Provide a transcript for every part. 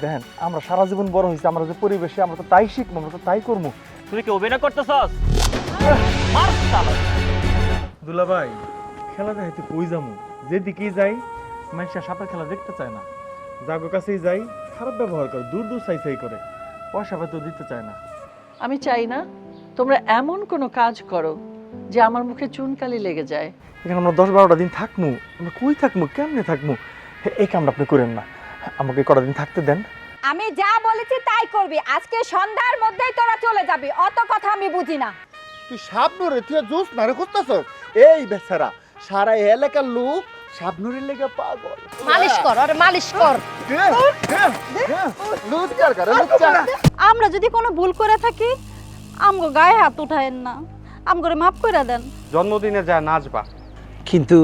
দেখেন আমরা সারা জীবন বড় হয়েছি, আমরা যে পরিবেশে আমরা তো তাই শিখবো, আমরা তো তাই করবো। তুই কি অভিনয় করতেছস? মার শালা। দুলা ভাই খেলা দেখাইতে কই যাবো, যেদিকেই যাই মানুষের সাপের খেলা দেখতে চায় না, যাগো কাছেই যাই খারাপ ব্যবহার করে, দূর দূর চাই করে, পয়সা পাতিও দিতে চায় না। আমি চাই না তোমরা এমন কোনো কাজ করো যে আমার মুখে চুনকালি লেগে যায়। এখানে আমরা 10-12টা দিন থাকবো, আমরা কই থাকবো, কেমনে থাকবো? এই কামটা আপনি করেন না, আমাকে কটা দিন থাকতে দেন। আমি যা বলেছি তাই করবি, আজকে সন্ধ্যার মধ্যেই তোরা চলে যাবি, অত কথা আমি বুঝি না। তুই শাবনুরে তুই জুস না রে খুঁজতেছস? এই বেচারা সারা এলাকার লোক শাবনুরের লেগে পাগল। মালিশ কর, আরে মালিশ কর। লুচ্চার করে লুচ্চার। আমরা যদি কোনো ভুল করে থাকি আমগো গায়ে হাত উঠায়েন না, আমগরে মাফ করে দেন। জন্মদিনে যা নাচবা, কিন্তু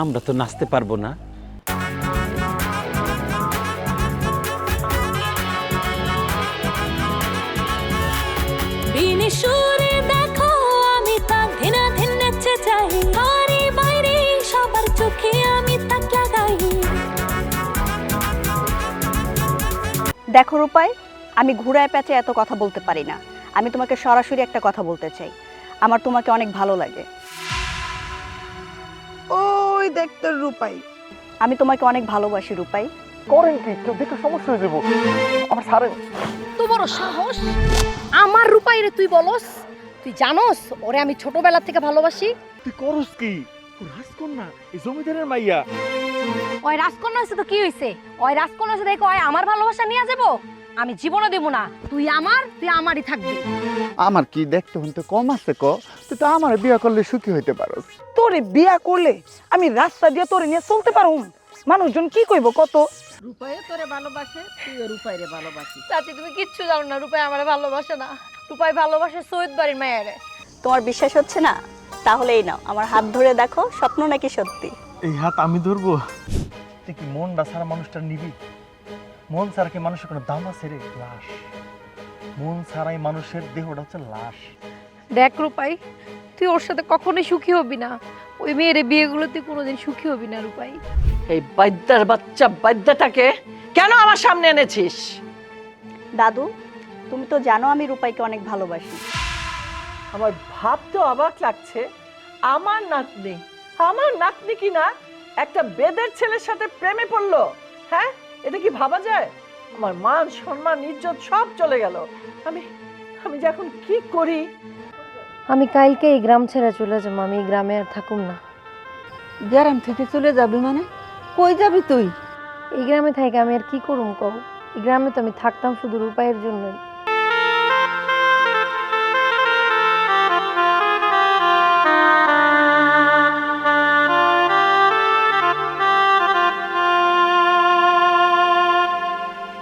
আমরা তো নাচতে পারবো না। বিনিশুরে দেখো আমি তা ধিনা ধিন নেচে যাই, ঘরে বাইরে সবার চোখে আমি তাক লাগাই। দেখো রূপাই, আমি ঘুরায় প্যাচে এত কথা বলতে পারি না। আমি তোমাকে সরাসরি একটা কথা বলতে চাই, আমার তোমাকে অনেক ভালো লাগে। ওই দেখতে রূপাই, আমি তোমাকে অনেক ভালোবাসি রূপাই। করেন কি? কেউ দেখে সমস্যা হয়ে যাবো, আমার ছাড়েন। তো বড় সাহস আমার রূপাই রে তুই বলস? তুই জানোস ওরে আমি ছোটবেলা থেকে ভালোবাসি। তুই করস কি? রাজকন্যা, এই জমিদারের মাইয়া। ওই রাজকন্যা হইছে তো কি হইছে? ওই রাজকন্যা হইছে দেখো ওই আমার ভালোবাসা নিয়ে যাব? আমি জীবনে দেব না। তুই আমারই থাকবি। আমার কি দেখতে হতে কম আছে ক? তুই তো আমার বিয়ে করলে সুখী হইতে পারস। তোরে বিয়া করলে আমি রাস্তা দিয়ে তোরে নিয়ে চলতে পারুম? মানুষজন কি কইব কত? রূপাইও তোরে ভালোবাসে, তুইও রূপাইরে ভালোবাসিস। চাচি তুমি কিচ্ছু জানো না, রূপাই আমারে ভালোবাসে না। রূপাই ভালোবাসে সৈয়দ বাড়ির মায়েরে। তোমার বিশ্বাস হচ্ছে না? তাহলে এই নাও, আমার হাত ধরে দেখো স্বপ্ন নাকি সত্যি। এই হাত আমি ধরবো? তুই কি মনটা ছাড়া মানুষটা নিবি? মন ছাড়া কি মানুষের কোনো দাম আছে রে? লাশ। মন ছাড়াই মানুষের দেহটা হচ্ছে লাশ। দেখ রূপাই, তুই ওর সাথে কখনোই সুখী হবি না। ওই মেয়ের বিয়েগুলোতে কোনোদিন সুখী হবি না রূপাই। এই বাদ্যার বাচ্চা বাদ্যাটাকে কেন আমার সামনে এনেছিস? দাদু, তুমি তো জানো আমি রূপাইকে অনেক ভালোবাসি। আমার ভাবতে অবাক লাগছে, আমার নাতনি কি না একটা বেদের ছেলের সাথে প্রেমে পড়লো। হ্যাঁ, এটা কি ভাবা যায়? আমার মান সম্মান ইজ্জত সব চলে গেল। আমি যে এখন কি করি? আমি কালকে এই গ্রাম ছেড়ে চলে যাবো, আমি এই গ্রামে আর থাকুম না। গ্রাম থেকে চলে যাবি মানে? কই যাবি তুই? এই গ্রামে থেকে আমি আর কি করুম কও? এই গ্রামে তো আমি থাকতাম শুধু রূপাইয়ের জন্যই।